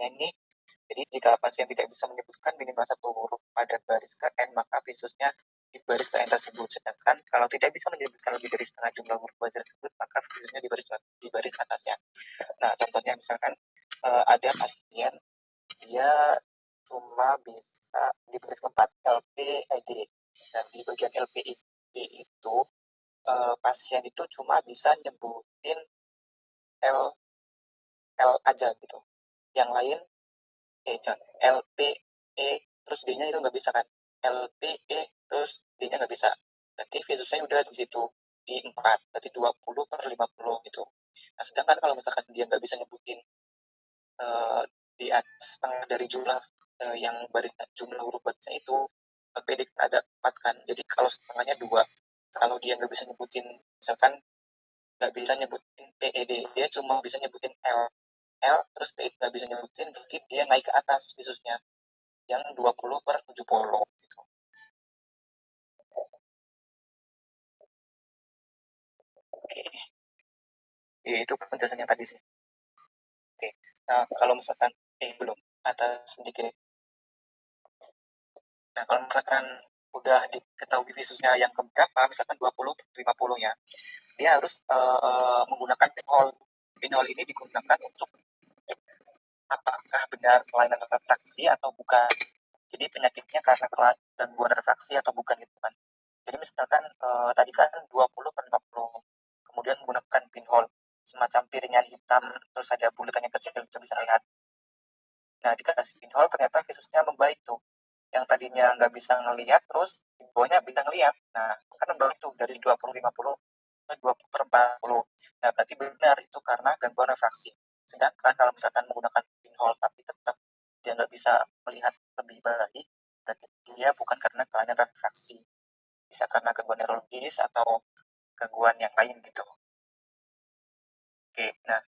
visusnya ini. Jadi jika pasien tidak bisa menyebutkan minimal satu huruf pada baris ke N, maka visusnya di baris ke N tersebut. Sedangkan kalau tidak bisa menyebutkan lebih dari setengah jumlah huruf baris tersebut, maka visusnya di baris atasnya. Nah, contohnya misalkan ada pasien dia cuma bisa di baris keempat LPED. Dan di bagian LPED itu pasien itu cuma bisa nyebutin L aja gitu. Yang lain L P E terus D-nya itu nggak bisa kan. L P E terus D-nya nggak bisa. Berarti visusnya udah di situ di 4, berarti 20/50 gitu. Nah, sedangkan kalau misalkan dia nggak bisa nyebutin di atas setengah dari jumlah yang baris jumlah huruf barisnya itu PD ada 4 kan. Jadi kalau setengahnya 2, kalau dia nggak bisa nyebutin misalkan nggak bisa nyebutin PED, dia cuma bisa nyebutin L terus PED nggak bisa nyebutin, berarti dia naik ke atas visusnya yang 20/70 gitu. Oke. Ya, itu penjelasannya tadi sih. Oke. Nah, kalau misalkan belum atas sedikit. Nah, kalau misalkan udah diketahui visusnya yang keberapa, misalkan 20/50 ya, dia harus menggunakan pinhole. Pinhole ini digunakan untuk apakah benar kelainan refraksi atau bukan. Jadi penyakitnya karena gangguan refraksi atau bukan gitu kan. Jadi misalkan tadi kan 20/50, kemudian menggunakan pinhole, semacam piringan hitam, terus ada bulatannya kecil, kita bisa lihat. Nah, dikasih pinhole ternyata visusnya membaik tuh. Yang tadinya nggak bisa ngelihat, terus di bawahnya bisa ngelihat. Nah, kan membaik tuh dari 20/50 ke 20/40. Nah, berarti benar itu karena gangguan refraksi. Sedangkan kalau misalkan menggunakan pinhole tapi tetap dia nggak bisa melihat lebih baik, berarti dia bukan karena kelainan refraksi. Bisa karena gangguan neurologis atau gangguan yang lain gitu. Oke, nah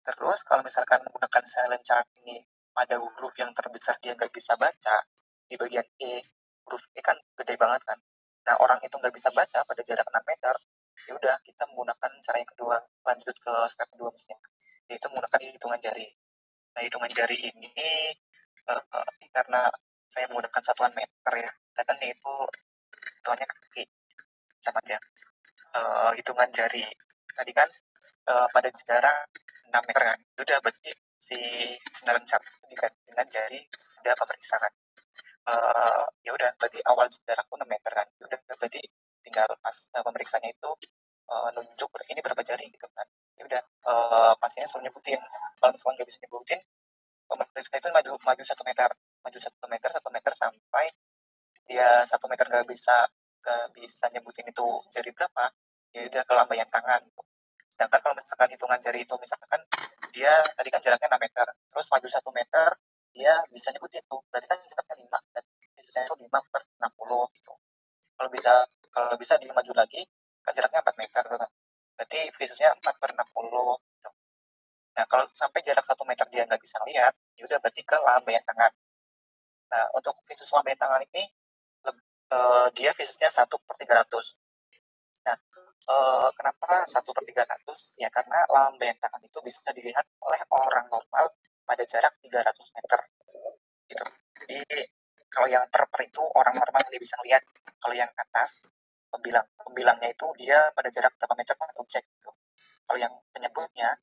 terus kalau misalkan menggunakan silent chart ini pada huruf yang terbesar dia nggak bisa baca, di bagian E, huruf E kan gede banget kan. Nah, orang itu nggak bisa baca pada jarak 6 meter, ya udah kita menggunakan cara yang kedua, lanjut ke step kedua misalnya, yaitu menggunakan hitungan jari. Nah, hitungan jari ini karena saya menggunakan satuan meter ya, dan itu hitungannya kaki, sama aja. Hitungan jari tadi kan pada jarak 6 meter kan, udah berarti si senaran cap diganti dengan jari udah pemeriksaan. Ya udah berarti awal jarak tuh 6 meter kan, udah berarti tinggal pas pemeriksaannya itu nunjuk ini berapa jari gitu kan. Ya udah pastinya suruh nyebutin. Kalau misalnya nggak bisa nyebutin, pemeriksa itu maju 1 meter, maju 1 meter sampai dia 1 meter nggak bisa nyebutin itu jari berapa, ya udah ke lambaian tangan. Sedangkan kalau misalkan hitungan jari itu misalkan dia tadi kan jaraknya 6 meter, terus maju 1 meter, dia bisa nyebutin tuh, berarti kan jaraknya 5, dan biasanya itu 5/60 gitu. Kalau bisa dia maju lagi, kan jaraknya 4 meter gitu. Berarti visusnya 4/60 gitu. Nah, kalau sampai jarak 1 meter dia nggak bisa lihat, ya udah berarti ke lambaian tangan. Nah, untuk visus lambaian tangan ini dia visusnya 1/300. Nah, kenapa 1/300? Ya karena lambaian tangan itu bisa dilihat oleh orang normal pada jarak 300 meter. Gitu. Jadi kalau yang per itu orang normal dia bisa lihat. Kalau yang atas pembilangnya itu dia pada jarak berapa meter per objek gitu. Kalau yang penyebutnya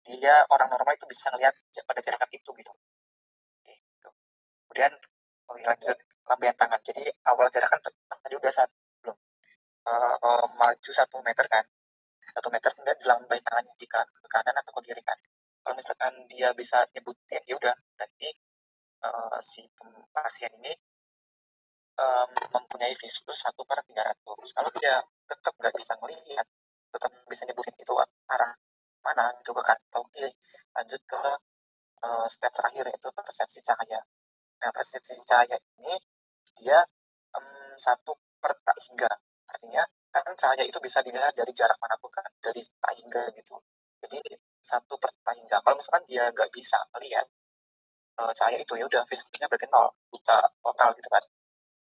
dia orang normal itu bisa lihat pada jarak itu gitu. Gitu. Kemudian lanjut lambaian tangan. Jadi awal jarak kan tadi udah belum maju 1 meter kan. 1 meter kemudian dilambaikan tangannya ke kanan atau ke kiri kan. Kalau misalkan dia bisa nyebutin, ya udah berarti si pasien ini mempunyai visus 1/300. Kalau dia tetap nggak bisa melihat, tetap bisa nyebutin itu arah mana, itu ke kanan atau kiri, lanjut ke step terakhir yaitu persepsi cahaya. Nah, persepsi cahaya ini dia 1/tak hingga. Artinya kan cahaya itu bisa dilihat dari jarak manapun kan, dari tak hingga gitu. Jadi 1/tak hingga. Kalau misalkan dia nggak bisa melihat cahaya itu, ya udah visusnya berarti 0, buta total gitu kan.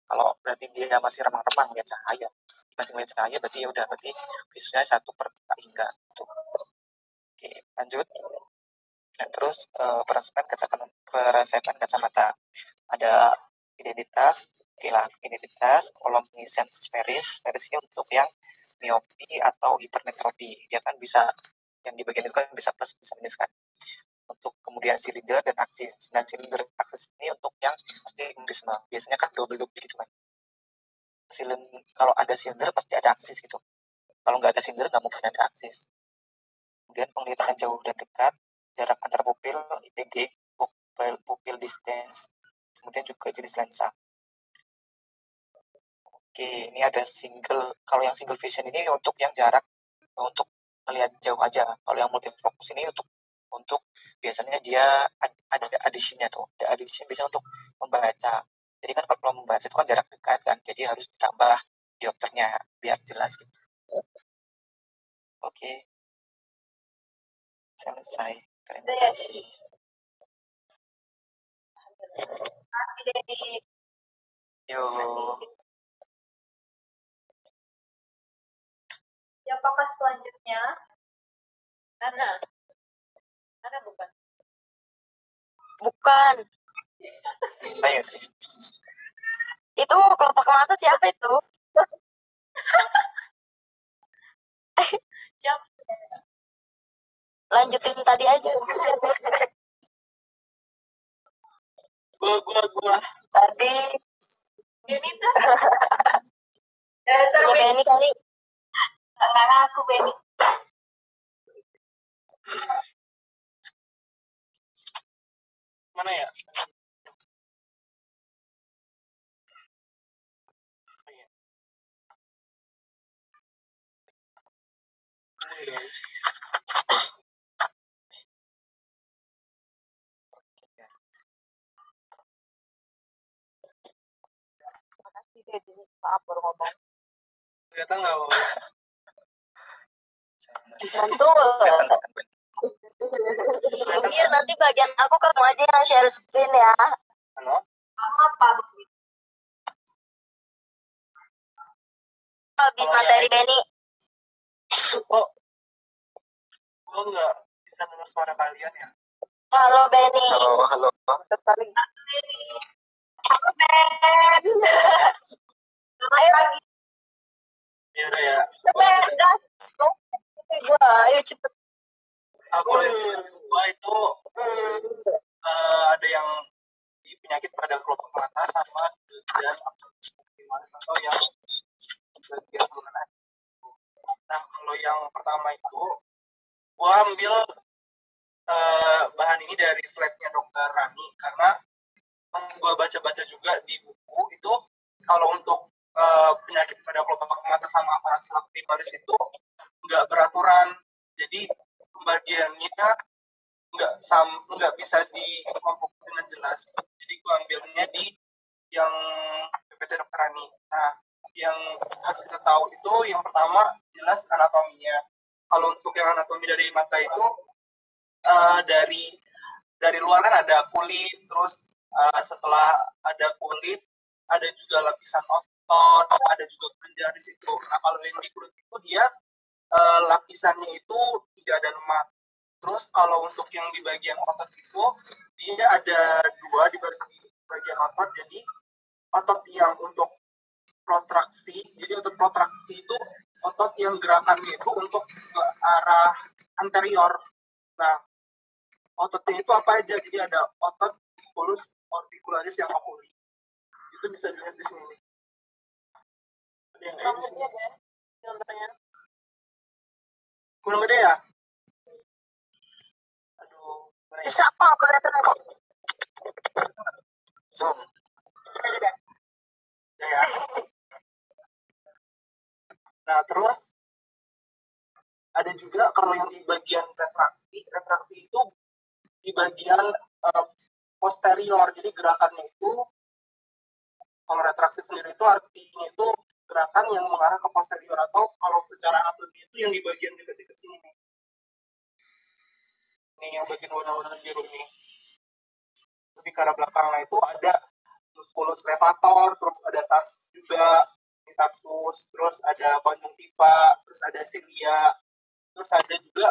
Kalau berarti dia masih remang-remang lihat cahaya, masih melihat cahaya, berarti ya udah berarti visusnya 1/tak hingga. Gitu. Oke, lanjut. Nah, terus perasapan kacamata ada identitas, identitas, kolom pengisian sferis ini untuk yang miopi atau hipermetropi. Dia kan bisa yang di bagian itu kan bisa plus bisa minus kan. Untuk kemudian silinder dan aksis. Nah, silinder aksis ini untuk yang astigmatisme. Biasanya kan double-double gitu kan. Kalau ada silinder pasti ada aksis gitu. Kalau nggak ada silinder nggak mungkin ada aksis. Kemudian penglihatan jauh dan dekat, jarak antar pupil, IPG, pupil distance, kemudian juga jenis lensa. Oke, ini ada kalau yang single vision ini untuk yang jarak, untuk melihat jauh aja. Kalau yang multifokus ini untuk biasanya dia ada adisinya tuh. Ada adisinya bisa untuk membaca. Jadi kan kalau membaca itu kan jarak dekat kan, jadi harus ditambah diopternya biar jelas gitu. Oke. Selesai. Terima kasih. Yuk. Siapakah selanjutnya? Ana bukan? Bukan. Ayo. Itu kelompok mata siapa itu? Siapa? Lanjutin tadi aja. Gua. Tadi. Ini tuh. Punya Benny kali. Enggak laku Benny. Mana ya? Makasih deh, maaf baru ngomong. Ternyata nggak mau. Mantul. Iya, nanti bagian aku kamu aja yang share screen ya. Halo? Apa? Habis materi Benny. Oh nggak bisa dengar suara kalian ya? Halo Benny. Halo. Halo Ben. Ayo lagi. Ya udah ya. Ben, gas. Gua, ayo cepet. Aku gua itu ada yang penyakit pada kelopak mata sama dan atau yang bagian lengan. Nah, kalau yang pertama itu gua ambil bahan ini dari slide-nya Dokter Rani karena pas gua baca-baca juga di buku itu kalau untuk penyakit pada kelopak mata sama aparat saraf primaris itu nggak beraturan, jadi pembagiannya nggak bisa dikelompok dengan jelas. Jadi gue ambilnya di yang PPT Dokter Rani. Nah, yang harus kita tahu itu yang pertama jelas anatominya. Kalau untuk yang anatomi dari mata itu dari luar kan ada kulit, terus setelah ada kulit ada juga lapisan otot, ada juga kelenjar di situ. Nah, kalau yang di kulit itu dia lapisannya itu tidak ada lemak. Terus kalau untuk yang di bagian otot itu dia ada dua di bagian otot. Jadi otot yang untuk protraksi, jadi otot protraksi itu otot yang gerakannya itu untuk ke arah anterior. Nah, ototnya itu apa aja? Jadi ada otot disculus orbicularis yang oculi. Itu bisa dilihat di sini. Ada yang kayak di sini. Kurang gede ya? Aduh, Bisa apa kelihatan kok? zoom. Ya. Nah, terus ada juga kalau yang di bagian retraksi itu di bagian posterior. Jadi gerakannya itu, kalau retraksi sendiri itu artinya itu gerakan yang mengarah ke posterior, atau kalau secara anatomi itu yang di bagian dekat-dekat sini nih. Ini yang bagian warna-warna biru nih. Lebih ke arah belakangnya itu ada musculus levator, terus ada tarsus juga, tarsus, terus ada conjunctiva, terus ada cilia, terus ada juga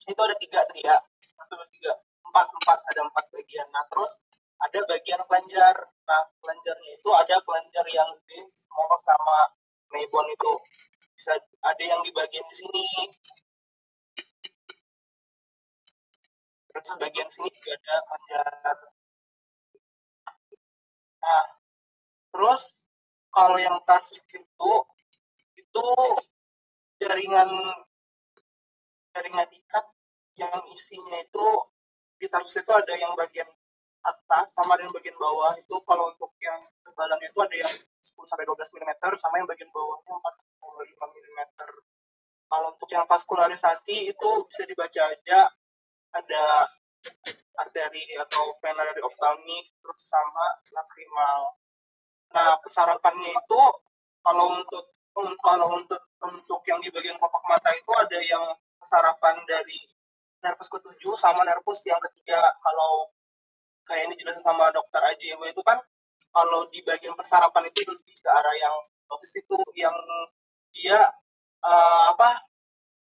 itu ada 3 tadi ya, 1 dan 3. ada 4 bagian. Nah, terus ada bagian kelenjar. Nah, kelenjarnya itu ada kelenjar yang Zeiss, Mohr sama Meibon itu. Bisa ada yang di bagian di sini. Terus bagian sini juga ada kelenjar. Nah, terus kalau yang tarsus itu jaringan ikat yang isinya itu di tarsus itu ada yang bagian atas sama dengan bagian bawah. Itu kalau untuk yang ketebalannya itu ada yang 10-12 mm sama yang bagian bawahnya 45 mm. Kalau untuk yang vaskularisasi itu bisa dibaca aja ada arteri atau vena dari oftalmik terus sama lakrimal. Nah, persarapannya itu kalau untuk yang di bagian kelopak mata itu ada yang persarapan dari nervus ke-7 sama nervus yang ketiga. Kalau kayak ini jelas sama dokter AJW itu kan kalau di bagian persarapan itu lebih ke arah yang dosis itu yang dia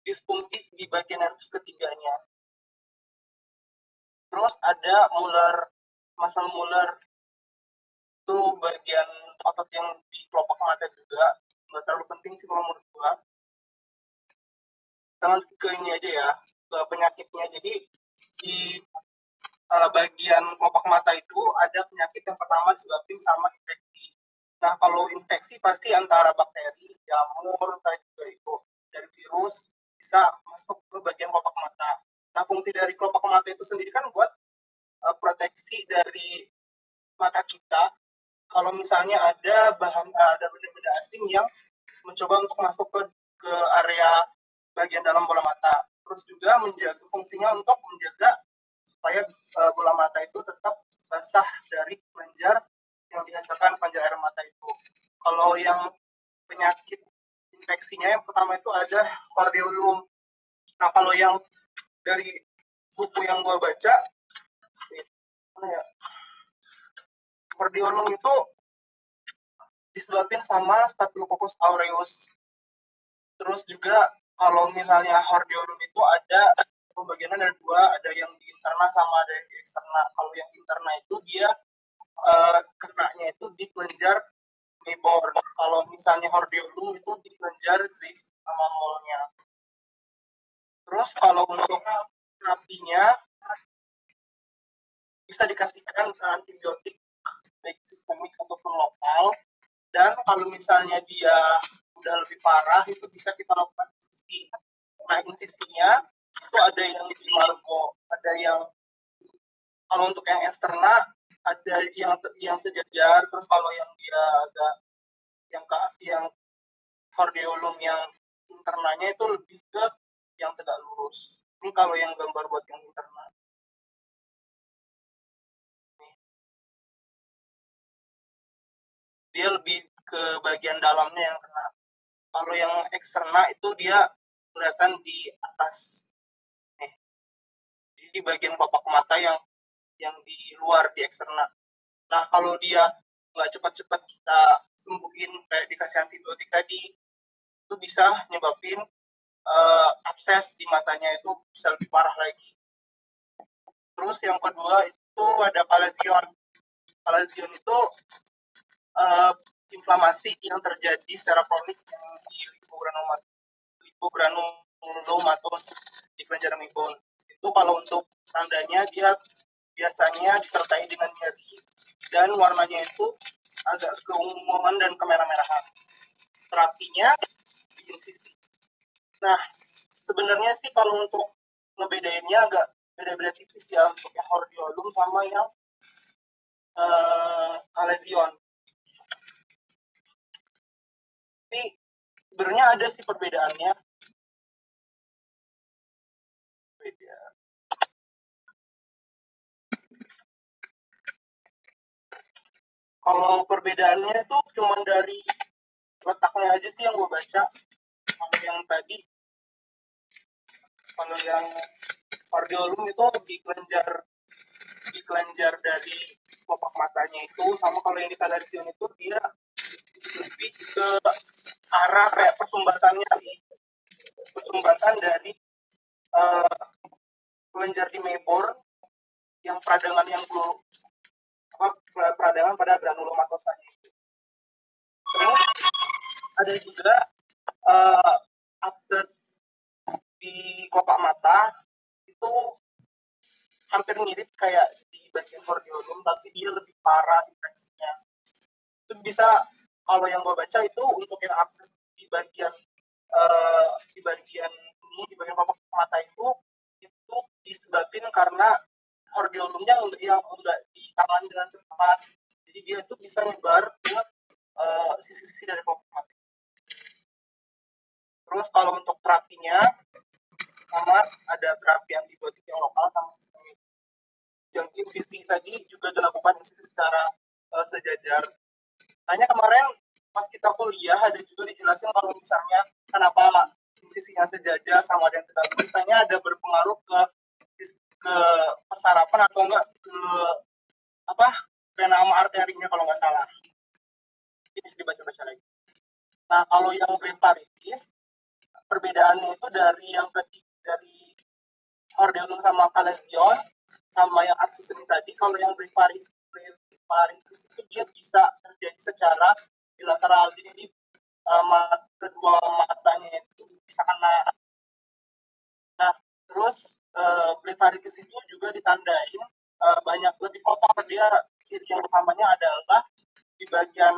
disfungsi di bagian nervus ketiganya. Terus ada muscle Muller itu bagian otot yang di kelopak mata juga, nggak terlalu penting sih kalau menurut gua. Kita lanjut ke ini aja ya, ke penyakitnya. Jadi di bagian kelopak mata itu ada penyakit yang pertama disebabkan sama infeksi. Nah, kalau infeksi pasti antara bakteri, jamur, juga itu dari virus bisa masuk ke bagian kelopak mata. Nah, fungsi dari kelopak mata itu sendiri kan buat proteksi dari mata kita. Kalau misalnya ada benda-benda asing yang mencoba untuk masuk ke area bagian dalam bola mata. Terus juga fungsinya untuk menjaga supaya bola mata itu tetap basah dari kelenjar yang dihasilkan kelenjar air mata itu. Kalau yang penyakit infeksinya yang pertama itu ada hordeolum. Nah, kalau yang dari buku yang gue baca, hordeolum itu disebabkan sama Staphylococcus aureus. Terus juga kalau misalnya hordeolum itu ada pembagiannya ada 2, ada yang di interna sama ada yang di eksterna. Kalau yang interna itu dia kenanya itu di kelenjar Meibor. Kalau misalnya hordeolum itu di kelenjar Zeiss sama Mohrnya. Terus kalau untuk terapinya bisa dikasihkan antibiotik baik sistemik ataupun lokal. Dan kalau misalnya dia udah lebih parah itu bisa kita lakukan insisi. Nah, insisinya itu ada yang di margo, ada yang kalau untuk yang eksterna ada yang sejajar. Terus kalau yang dia agak yang hordeolum yang internanya itu lebih ke yang tegak lurus. Ini kalau yang gambar buat yang interna. Dia lebih ke bagian dalamnya yang kena. Kalau yang eksterna itu dia kelihatan di atas. Jadi di bagian kelopak mata yang di luar di eksterna. Nah, kalau dia nggak cepat-cepat kita sembuhin kayak dikasih antibiotik tadi, itu bisa nyebabin abses di matanya itu bisa lebih parah lagi. Terus yang kedua itu ada palesion. Palesion itu inflamasi yang terjadi secara kronik yang di lipogranulomatos di kelenjar Meibon. Itu kalau untuk tandanya dia biasanya disertai dengan nyeri dan warnanya itu agak keunguan dan kemerah-merahan. Terapinya di insisi. Nah, sebenarnya sih kalau untuk ngebedainnya agak beda-beda tipis ya untuk yang hordeolum sama yang alesion. Tapi sebenarnya ada sih perbedaannya. Kalau perbedaannya itu cuma dari letaknya aja sih yang gue baca. Kalau yang tadi, kalau yang hordeolum itu di kelenjar dari kelopak matanya itu, sama kalau yang di palesion itu dia lebih ke arah kayak persumbatannya sih, persumbatan dari kelenjar di Meibor yang peradangan yang peradangan pada granulomatosanya itu. Terus ada juga abses di kelopak mata itu hampir mirip kayak di bagian hordeolum, tapi dia lebih parah infeksinya. Itu bisa, kalau yang gue baca itu untuk yang abses di bagian ini, di bagian kelopak mata itu disebabkan karena hordeolumnya yang enggak ditangani dengan cepat. Jadi dia itu bisa nyebar ke sisi-sisi dari kelopak mata. Terus kalau untuk terapinya, sama ada terapi antibiotik yang lokal sama sistemik. Yang insisi tadi juga dilakukan insisi secara sejajar. Hanya kemarin pas kita kuliah ada juga dijelasin kalau misalnya kenapa insisinya sejajar sama ada yang tidak, misalnya ada berpengaruh ke persarapan atau enggak ke vena sama arterinya kalau nggak salah. Ini bisa dibaca-baca lagi. Nah, kalau yang blepharitis, perbedaannya itu dari hordeolum sama kalesion sama yang absces ini tadi. Kalau yang blepharitis itu dia bisa terjadi secara bilateral, jadi kedua matanya itu bisa kena. Nah, terus blepharitis itu juga ditandain banyak lebih kotor. Dia ciri yang utamanya adalah di bagian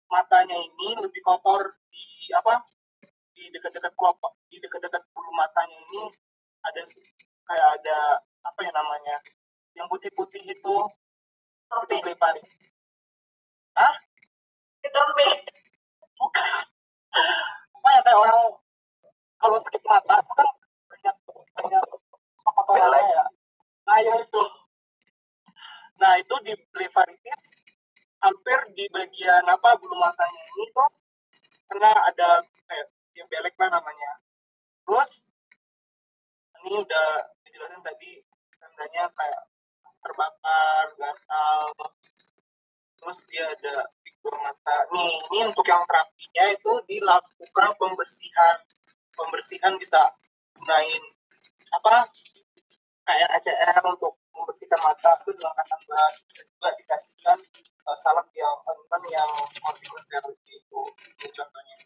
matanya ini lebih kotor, di dekat-dekat kelopak, di dekat-dekat bulu matanya ini ada kayak ada yang putih-putih itu blepharitis. Ketombe. Bukan. Kayak orang kalau sakit mata itu kan banyak kotorannya ya. Nah, ya itu. Nah, itu di blepharitis hampir di bagian bulu matanya ini tuh karena ada kayak yang belek lah namanya. Terus ini udah dijelasin tadi, tandanya kayak terbakar, gatal. Terus dia ada di bulu mata. Ini untuk yang terapinya itu dilakukan pembersihan bisa gunain kayak ACR untuk membersihkan mata itu dengan tambah, juga dikasihkan salep yang multiple-steroid itu, ini contohnya.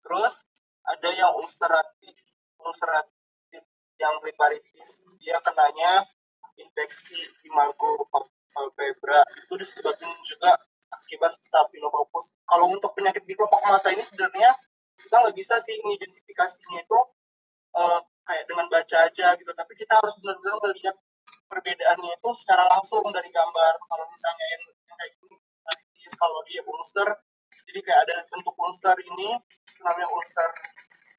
Terus ada yang ulceratif yang blepharitis, dia kenanya infeksi imago palpebra, itu disebabkan juga akibat Staphylococcus. Kalau untuk penyakit di kelopak mata ini sebenarnya kita nggak bisa sih mengidentifikasinya itu kayak dengan baca aja gitu, tapi kita harus benar-benar melihat perbedaannya itu secara langsung dari gambar. Kalau misalnya yang kayak gini, kalau dia ulcer, jadi kayak ada bentuk ulcer ini namanya ulcer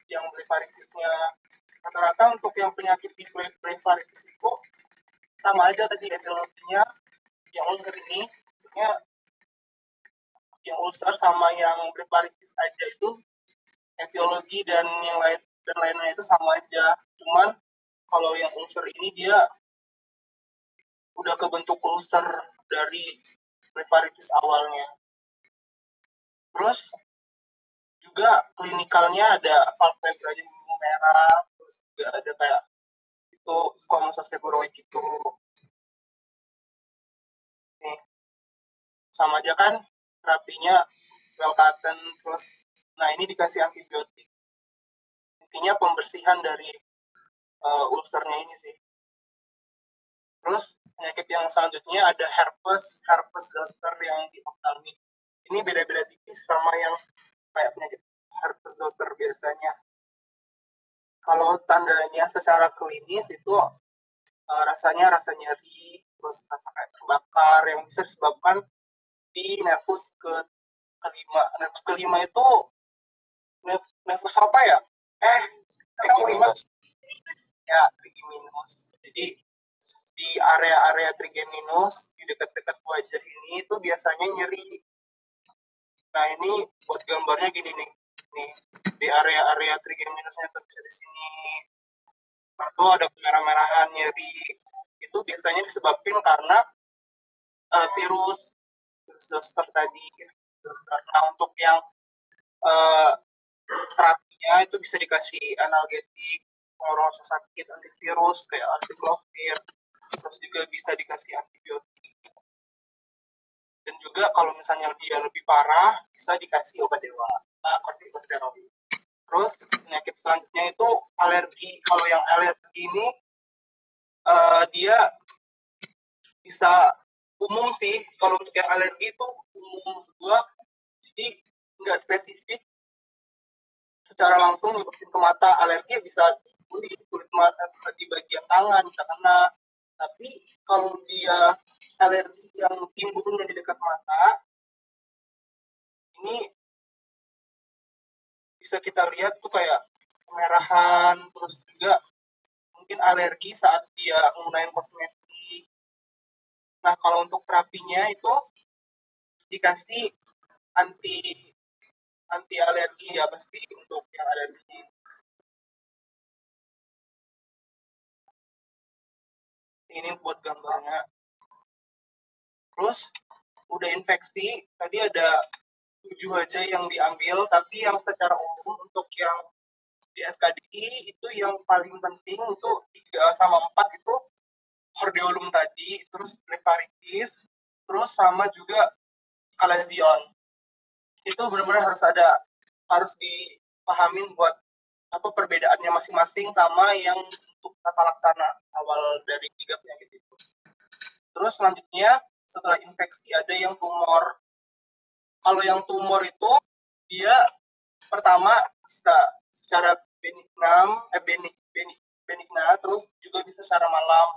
yang blepharitisnya. Rata-rata untuk yang penyakit di blepharitis itu sama aja tadi etiologinya. Yang ulcer ini maksudnya yang ulcer sama yang blepharitis aja itu etiologi dan yang lainnya itu sama aja. Cuman kalau yang ulcer ini dia udah kebentuk ulcer dari blepharitis awalnya. Terus juga klinikalnya ada palpebra yang merah, terus juga ada kayak itu squamous seborrheic gitu. Nih, sama aja kan terapinya Velcaten. Terus nah ini dikasih antibiotik. Intinya pembersihan dari ulcernya ini sih. Terus penyakit yang selanjutnya ada herpes zoster yang di ophthalmic. Ini beda-beda tipis sama yang kayak penyakit herpes zoster biasanya. Kalau tandanya secara klinis itu rasa nyeri, terus rasa kayak terbakar yang bisa disebabkan di nervus kelima. Nervus kelima itu nervus apa ya? Trigeminus. Ya, trigeminus. Jadi di area-area trigeminus di dekat-dekat wajah ini itu biasanya nyeri. Nah, ini buat gambarnya gini nih. Nih, di area-area trigeminusnya itu bisa di sini. Lalu ada kemerah-merahan nyeri. Itu biasanya disebabkan karena virus zoster tadi. Terus karena untuk yang terapinya itu bisa dikasih analgetik orang rasa sakit, antivirus kayak acyclovir, terus juga bisa dikasih antibiotik. Dan juga kalau misalnya dia lebih parah, bisa dikasih obat dewa, kortikosteroid. Terus penyakit selanjutnya itu alergi. Kalau yang alergi ini dia bisa umum sih. Kalau untuk yang alergi itu umum semua, jadi nggak spesifik secara langsung nyebarin ke mata. Alergi bisa di kulit mata, di bagian tangan bisa kena. Tapi kalau dia alergi yang timbulnya di dekat mata, ini bisa kita lihat tuh kayak kemerahan, terus juga mungkin alergi saat dia menggunakan kosmetik. Nah, kalau untuk terapinya itu dikasih anti alergi ya pasti untuk yang alergi. Ini buat gambarnya. Terus udah infeksi, tadi ada 7 aja yang diambil, tapi yang secara umum untuk yang di SKDI itu yang paling penting itu 3 sama 4 itu hordeolum tadi, terus blepharitis, terus sama juga kalazion. Itu benar-benar harus dipahamin buat apa perbedaannya masing-masing sama yang untuk tata laksana awal dari 3 penyakit itu. Terus selanjutnya setelah infeksi ada yang tumor. Kalau yang tumor itu dia pertama bisa secara benigna, terus juga bisa secara malam.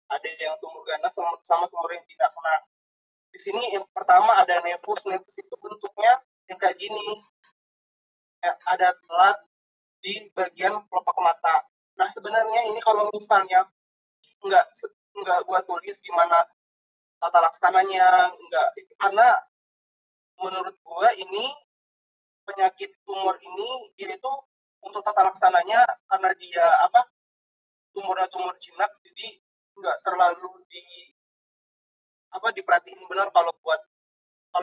Ada yang tumor ganas sama tumor yang tidak kena. Di sini yang pertama ada nevus itu bentuknya yang kayak gini. Ada telat di bagian kelopak mata. Nah sebenarnya ini kalau misalnya nggak gua tulis gimana tata laksananya, nggak itu karena menurut gua ini penyakit tumor ini dia itu untuk tata laksananya karena dia tumornya tumor jinak, jadi nggak terlalu diperhatiin benar kalau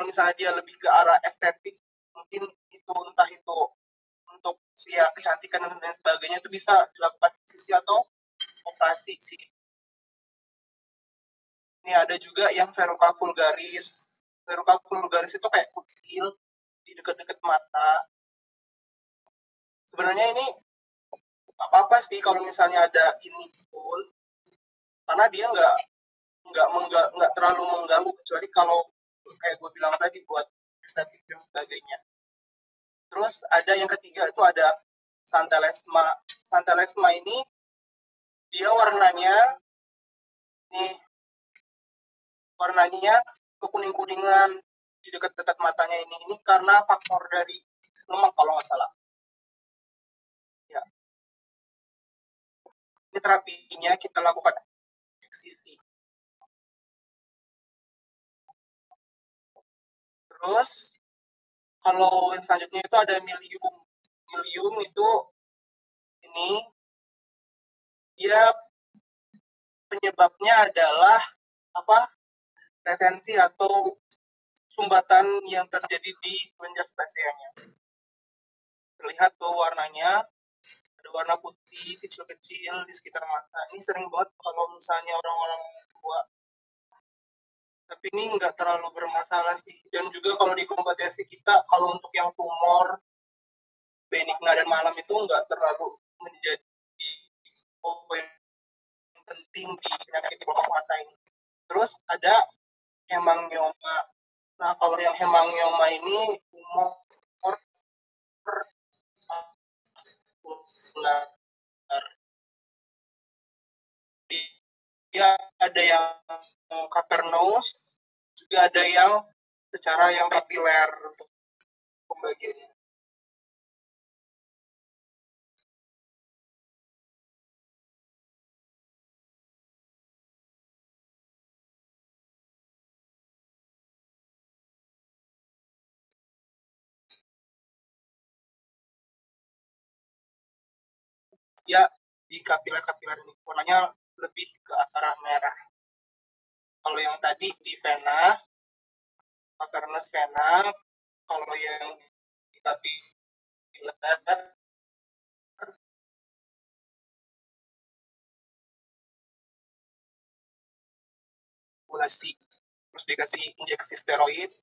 misalnya dia lebih ke arah estetik, mungkin itu entah itu untuk ya kecantikan dan sebagainya itu bisa dilakukan sisi atau operasi sih. Ini ada juga yang verruca vulgaris. Verruca vulgaris itu kayak kutil di dekat-dekat mata. Sebenarnya ini apa-apa sih kalau misalnya ada ini pun, karena dia nggak terlalu mengganggu, kecuali kalau kayak gue bilang tadi buat estetik dan sebagainya. Terus ada yang ketiga itu ada santelesma. Santelesma ini dia warnanya kekuning-kuningan di dekat-dekat matanya ini karena faktor dari lemak kalau nggak salah. Ya. Ini terapinya kita lakukan eksisi. Terus kalau yang selanjutnya itu ada milium. Milium itu ini dia penyebabnya adalah retensi atau sumbatan yang terjadi di kelenjar spesianya. Terlihat tuh warnanya, ada warna putih kecil-kecil di sekitar mata. Ini sering banget kalau misalnya orang-orang tua. Tapi ini nggak terlalu bermasalah sih. Dan juga kalau di kompetensi kita, kalau untuk yang tumor, benigna dan malam itu nggak terlalu menjadi poin penting di penyakit kelopak mata ini. Terus ada hemangioma. Nah, kalau yang hemangioma ini umur dia ada yang cavernous, juga ada yang secara yang kapiler untuk pembagiannya. Ya, di kapiler-kapiler ini warnanya lebih ke arah merah. Kalau yang tadi di vena, cavernous vena, kalau yang di kapiler operasi, terus dikasih injeksi steroid,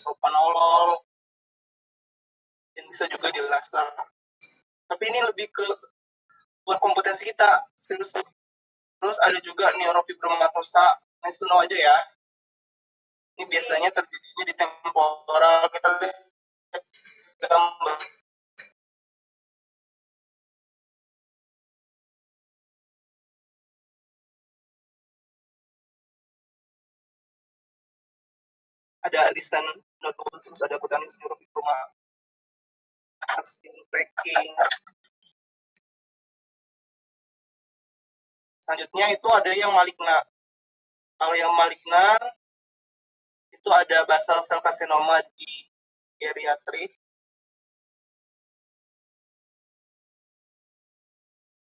propanolol, dan bisa juga di laser. Tapi ini lebih ke buat kompetensi kita. Terus ada juga neurofibromatosa, nice to know aja ya. Ini biasanya terjadinya di temporal. Kita lihat gambar. Ada listan nodul, terus ada kutanis neurofibroma, tracking. Selanjutnya itu ada yang maligna. Kalau yang maligna itu ada basal cell carcinoma di geriatrik.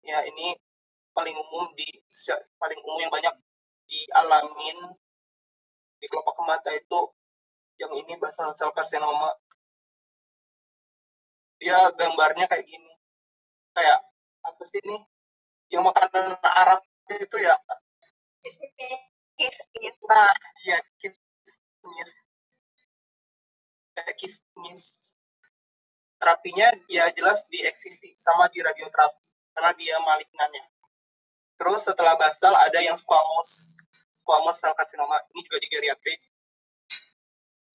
Ya, ini paling umum yang banyak dialamin di kelopak mata itu yang ini basal cell carcinoma. Dia gambarnya kayak gini. Kayak apa sih ini? Yang makanan Arab itu ya. Kismis. Nah, Iya, kismis. Kayak kismis. Terapinya ya jelas di eksisi sama di radioterapi karena dia malignannya. Terus setelah basal ada yang squamous cell carcinoma, ini juga di geriatrik.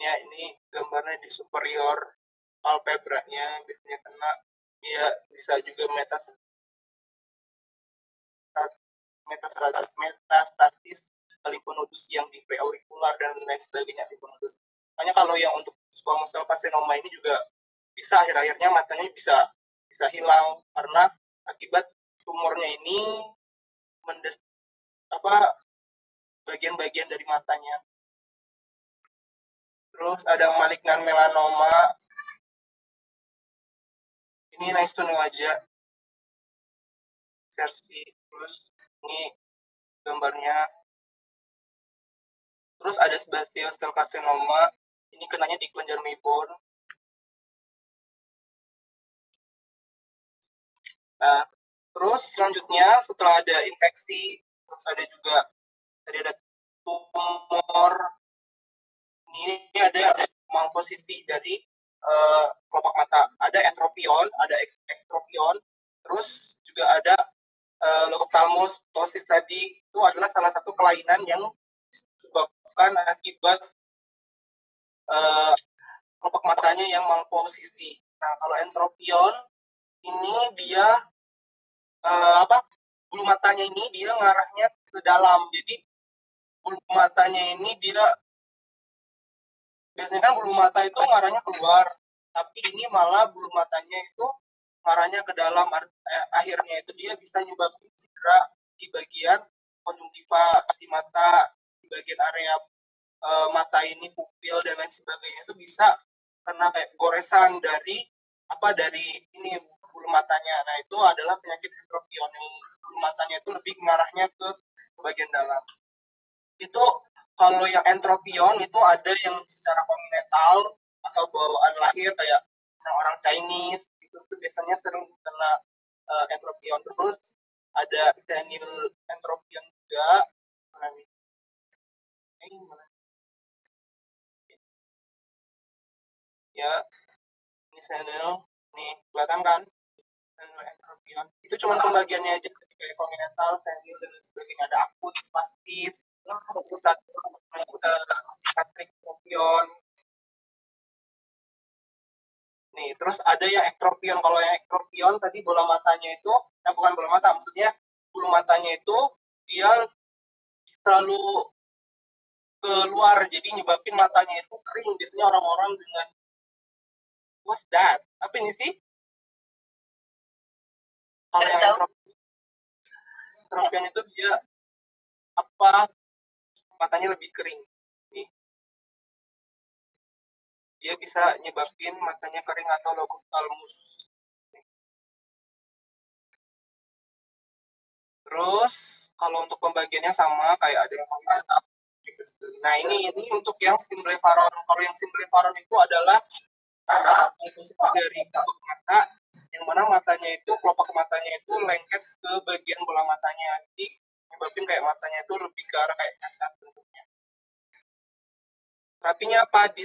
Ya, ini gambarnya di superior palpebra-nya biasanya kena. Dia bisa juga metastasis limfonodus yang di preaurikular dan lain sebagainya limfonodus. Makanya kalau yang untuk squamous cell carcinoma ini juga bisa akhir-akhirnya matanya bisa hilang karena akibat tumornya ini bagian-bagian dari matanya. Terus ada malignan melanoma. Ini nice to know aja. Versi. Terus ini gambarnya. Terus ada sebaceous cell carcinoma. Ini kenanya di kelenjar Meibourn. Nah, terus selanjutnya setelah ada infeksi, terus ada juga tadi ada tumor. Ini ada malposisi dari kelopak mata. Ada entropion, ada ektropion, terus juga ada lobophthalmus ptosis tadi. Itu adalah salah satu kelainan yang disebabkan akibat kelopak matanya yang malposisi. Nah, kalau entropion ini dia bulu matanya ini dia ngarahnya ke dalam. Jadi bulu matanya ini dia biasanya kan bulu mata itu ngarahnya keluar, tapi ini malah bulu matanya itu ngarahnya ke dalam. Akhirnya itu dia bisa nyebabin cedera di bagian konjungtiva si mata, di bagian area mata ini, pupil dan lain sebagainya. Itu bisa karena kayak goresan dari ini bulu matanya. Nah, itu adalah penyakit entropion yang bulu matanya itu lebih mengarahnya ke bagian dalam. Itu kalau yang entropion itu ada yang secara kongenital atau bawaan lahir kayak orang Chinese itu biasanya sering kena entropion. Terus ada senil entropion juga. Ya, ini senil, nih kelihatan kan? Entropion. Itu cuma pembagiannya aja kayak kongenital, senil dan sebagainya. Ada akut, spastis, pusat entropion. Nih, terus ada yang ektropion. Kalau yang ektropion tadi bola matanya itu, bukan bola mata, maksudnya bulu matanya itu dia terlalu keluar, jadi nyebabin matanya itu kering. Biasanya orang-orang dengan what's that? Apa ini sih? Kalau yang entropion itu dia matanya lebih kering. Nih. Dia bisa nyebabin matanya kering atau lobophthalmus. Terus kalau untuk pembagiannya sama kayak ada yang mengatakan. Nah, ini untuk yang Symblepharon. Kalau yang Symblepharon itu adalah posisi dari kelopak mata, yang mana matanya itu, kelopak matanya itu lengket ke bagian bola matanya. Jadi nyebabin kayak matanya itu lebih ke arah kayak cacat bentuknya. Terapinya apa? Di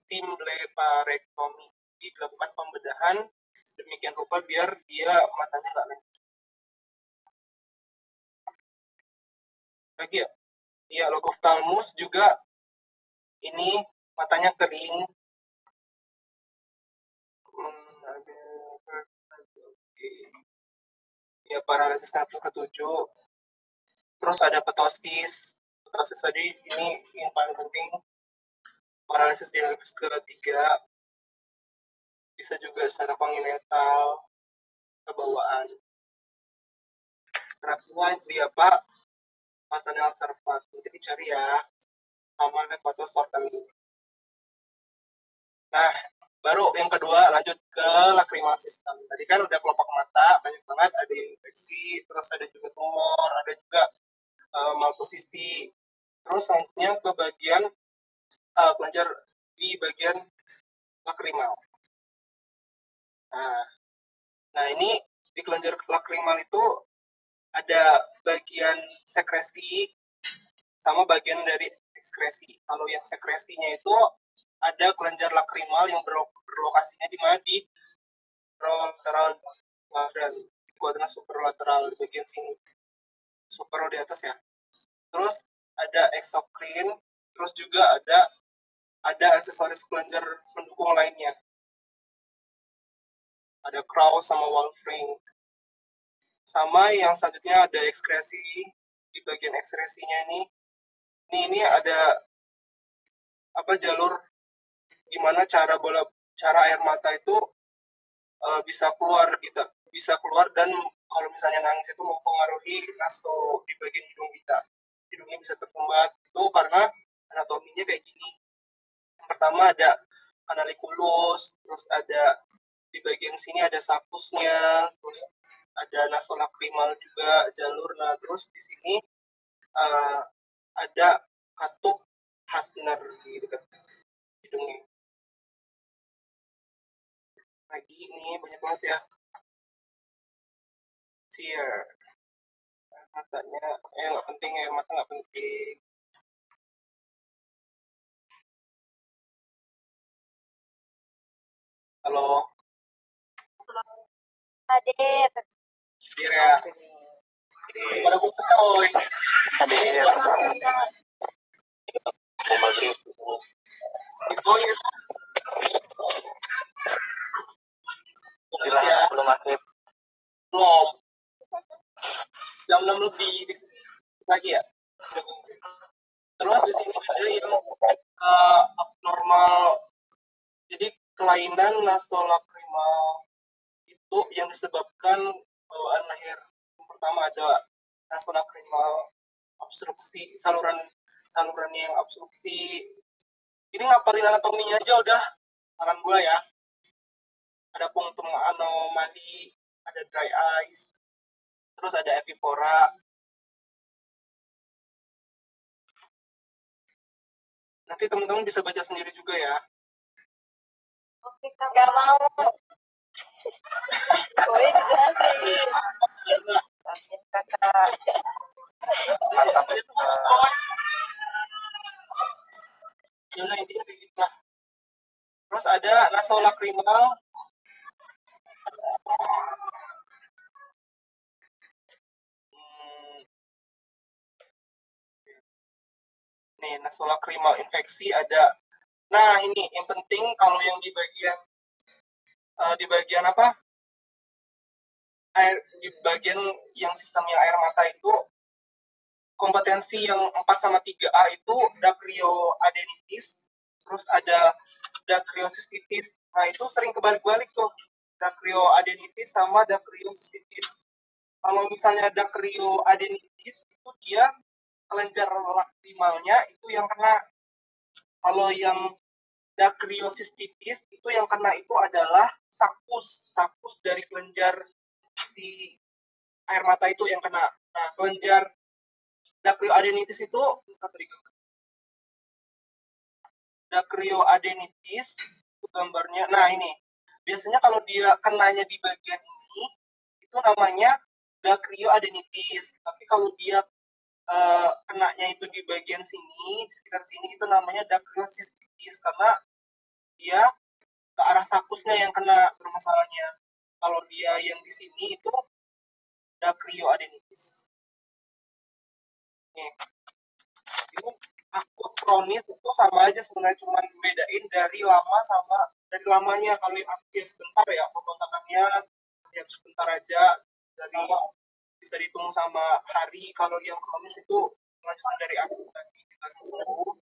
stimbleparektomi. Dilakukan pembedahan sedemikian rupa biar dia matanya nggak lebar. Lagi ya? Iya, logophthalmus juga ini matanya kering. Ya, paralisis nafas ketujuh. Terus ada ptosis. Ptosis tadi ini yang paling penting. Paralisis di nafas ketiga. Bisa juga secara kongenital, kebawaan. Terapinya di apa? Masalah servat. Nanti dicari ya. Sama lepatosortem. Nah, baru yang kedua lanjut ke lacrimal system. Tadi kan udah kelopak mata, banyak banget, ada infeksi, terus ada juga tumor, ada juga malposisi. Terus selanjutnya ke bagian kelenjar di bagian lacrimal. Nah ini di kelenjar lacrimal itu ada bagian sekresi sama bagian dari ekskresi. Kalau yang sekresinya itu ada kelenjar lacrimal yang berlokasinya di mana? Di lateral quadrant, di kuadran superlateral di bagian sini, super di atas ya. Terus ada eksokrin, terus juga ada aksesoris kelenjar pendukung lainnya. Ada Krauss sama Wolfring. Sama yang selanjutnya ada ekskresi. Di bagian ekskresinya ini ada jalur gimana cara air mata itu bisa keluar gitu, bisa keluar, dan kalau misalnya nangis itu mempengaruhi naso di bagian hidung kita. Hidungnya bisa tertumbat itu karena anatominya kayak gini. Yang pertama ada kanalikulus, terus ada di bagian sini ada sapusnya, terus ada nasolakrimal juga jalur. Nah terus di sini ada katup Hasner di dekat hidungnya. Lagi ini banyak banget ya. Tear. Matanya nggak penting ya, mata nggak penting. Halo. Hadir. Tear ya. Pada buka coy. Hadir. Mau maghrib. Oh iya. Bilang Ya, belum maghrib. belum. Jam 6 lebih lagi ya. Terus di sini ada yang abnormal. Jadi kelainan nasolacrimal itu yang disebabkan bawaan lahir. Yang pertama ada nasolacrimal obstruksi, salurannya yang obstruksi. Ini ngapalin anatominya aja udah saran gue ya. Ada punktum anomali, ada dry eyes, terus ada epipora. Nanti teman-teman bisa baca sendiri juga ya. Oke, nggak mau. Boleh dijelasin. Karena Kakak. Mantap. ya intinya kayak gitu lah. Terus ada nasolacrimal. Nih, nasolacrimal infeksi ada. Nah, ini yang penting kalau yang di bagian apa? Di bagian yang sistemnya air mata itu kompetensi yang 4/3A itu dacryoadenitis, terus ada dacryocystitis. Nah, itu sering kebalik-balik tuh. Dacryoadenitis sama dacryocystitis. Kalau misalnya dacryoadenitis itu dia kelenjar lacrimalnya itu yang kena. Kalau yang dacryocystitis itu yang kena itu adalah sapus dari kelenjar si air mata itu yang kena. Nah, kelenjar dacryoadenitis itu dacryoadenitis itu gambarnya. Nah, ini biasanya kalau dia kenanya di bagian ini itu namanya dacryoadenitis. Tapi kalau dia kenanya itu di bagian sini, di sekitar sini itu namanya dacryocystitis karena dia ke arah sakusnya yang kena bermasalahnya. Kalau dia yang di sini itu dacryoadenitis. Nih, ini akut kronis itu sama aja sebenarnya, cuma bedain dari lamanya. Kalau yang akut ya sebentar ya, pembengkakannya ya sebentar aja, dari bisa dihitung sama hari. Kalau yang kronis itu lanjutan dari akut tadi langsung sembuh.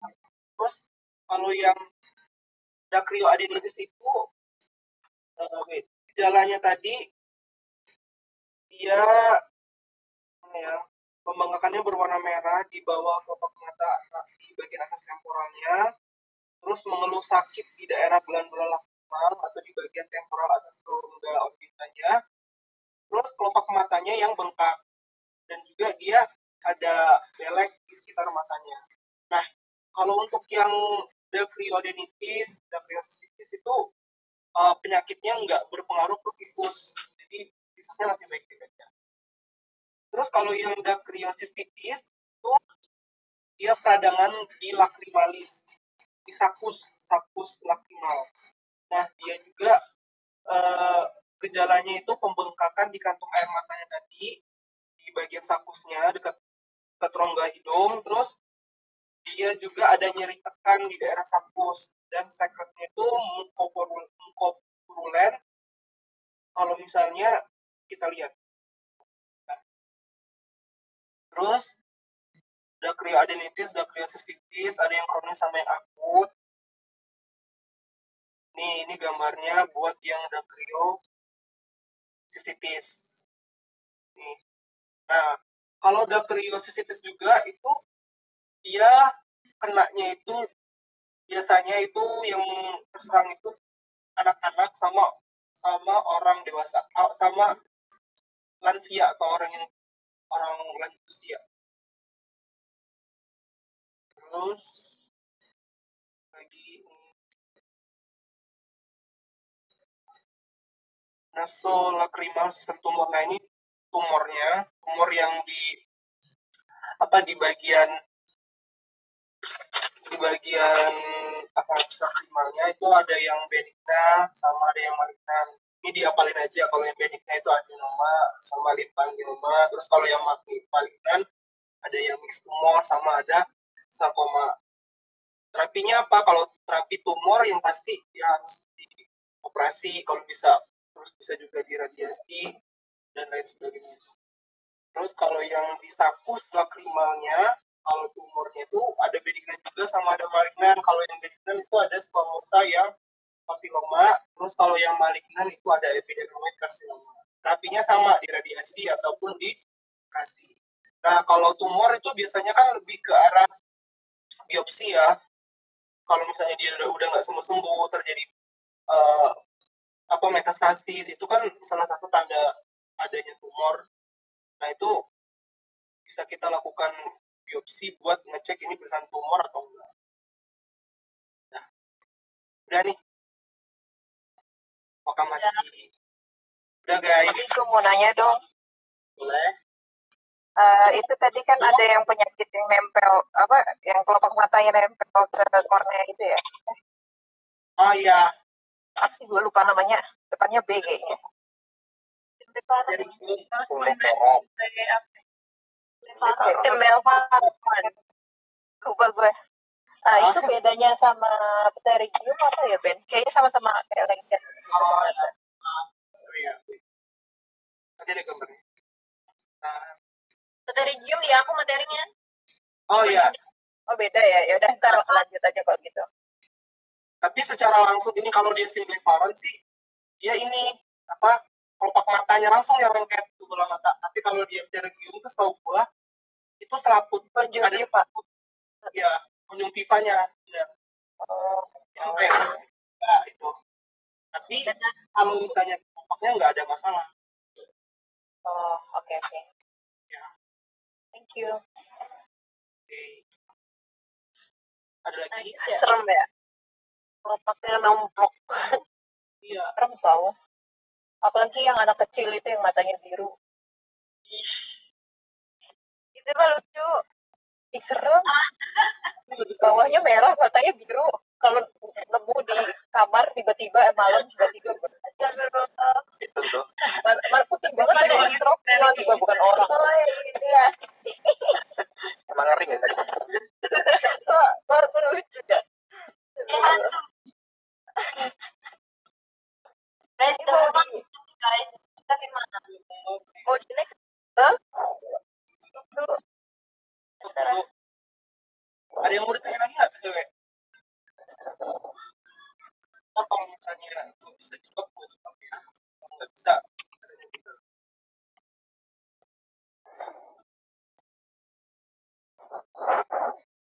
Terus kalau yang dacryoadenitis itu gejalanya tadi dia pembengkakannya berwarna merah di bawah kelopak mata di bagian atas temporalnya, terus mengeluh sakit di daerah bulan-bulan lakukan atau di bagian temporal atas rongga orbitanya, terus kelopak matanya yang bengkak, dan juga dia ada belek di sekitar matanya. Nah, kalau untuk yang dacryoadenitis, dacryocystitis itu penyakitnya nggak berpengaruh ke visus, jadi visusnya masih baik-baik aja. Terus kalau yang dacryocystitis itu dia peradangan di lacrimalis, di sakus lacrimal. Nah, dia juga gejalanya itu pembengkakan di kantung air matanya tadi, di bagian sakusnya dekat rongga hidung. Terus dia juga ada nyeri tekan di daerah sakus, dan sekretnya itu mukopurulen. Kalau misalnya kita lihat. Nah, terus dacryoadenitis, dacryocystitis, ada yang kronis sama yang akut. Nih, ini gambarnya buat yang dacryocystitis. Nih. Nah, kalau dacryocystitis juga itu dia kenanya itu biasanya itu yang terserang itu anak-anak sama orang dewasa, sama lansia atau orang lanjut usia. Terus lagi nasolacrimal sistem tumor. Nah, ini tumor yang di bagian lacrimalnya itu ada yang benigna sama ada yang malignan. Ini diapalin aja, kalau yang benigna itu adenoma sama limfangioma. Terus kalau yang malignan ada yang mixed tumor sama ada sarkoma. Terapinya apa? Kalau terapi tumor yang pasti ya harus dioperasi, kalau bisa, terus bisa juga diradiasi dan lain sebagainya. Terus kalau yang di sakus lacrimalnya, kalau tumornya itu ada benignan juga sama ada malignan. Kalau yang benignan itu ada squamosa yang papiloma, terus kalau yang malignan itu ada epidenoid karsinoma. Terapinya sama, diradiasi ataupun dioperasi. Nah, kalau tumor itu biasanya kan lebih ke arah biopsi ya. Kalau misalnya dia udah nggak sembuh, terjadi metastasis, itu kan salah satu tanda adanya tumor. Nah, itu bisa kita lakukan biopsi buat ngecek ini beneran tumor atau enggak. Nah, udah nih. Apakah masih? Udah guys. Tapi gue mau nanya dong. Boleh. Itu tadi kan ada yang penyakit yang nempel, yang kelopak matanya nempel ke kornea itu ya? Oh iya. Apa sih, gue lupa namanya. Depannya B kayaknya. Jadi Lupa gue. Itu bedanya sama pterygium apa ya, Ben? Kayaknya sama-sama kayak lengket. Iya. Tadi ada gambarnya. Pterygium di aku materinya. Oh iya. Oh beda ya. Ya udah ntar lanjut aja kalau gitu. Tapi secara langsung ini kalau dia simplifaron sih, dia ini kelopak matanya langsung yang lengket ke bola mata. Tapi kalau dia pterygium itu setahu gua itu selaput. Konjungtiva. Ya, konjungtivanya. Benar. Yang kayak itu. Tapi kalau misalnya kelompaknya nggak ada masalah. Oh, oke. Ya. Thank you. Oke. Ada lagi? Serem ya. Kelompaknya nomplok. Iya. Serem tau. Apalagi yang anak kecil itu yang matanya biru. Itu mah lucu. Ih, serem. Bawahnya merah, matanya biru. Kalau nemu di kamar tiba-tiba malam tiba-tiba Itu tuh. putih banget ada introvert juga bukan orang. Oh iya. Emang ngeri nggak? Baru lucu dah. Guys, Ini mau teman guys, kita gimana? mau di next? Hah? Dulu. Terus ada yang mau ditanya lagi nggak cewek? Oh, kalau misalnya itu bisa juga push tapi ya kalau nggak bisa caranya gitu.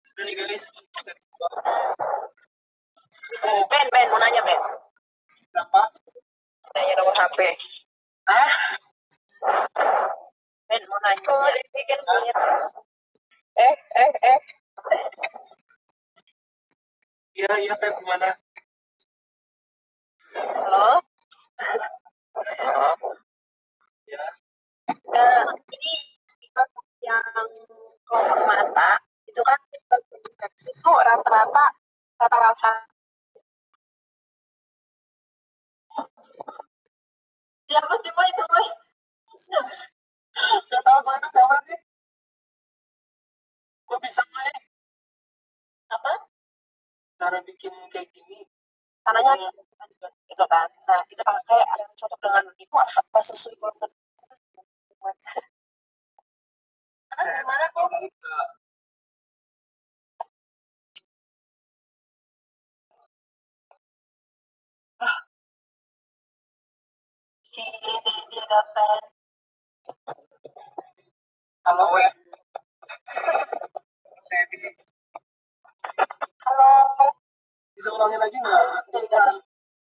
Udah nih guys, oh Ben, mau nanya Ben. berapa? Nanya nomor HP. Ah, Ben mau nanya. Oh, dipikir iya Feb gimana? Halo. Ya, Ini yang kelompok mata itu kan itu rata-rata siapa sih boy itu boy? nggak tahu gue itu siapa sih? Gue bisa main apa? cara bikin kayak gini. Tanahnya itu kan. Nah, itu pakai yang cocok dengan itu apa sesuai dengan Gimana kok? dia dapat Halo Web. kalau Bisa ulangin lagi nggak?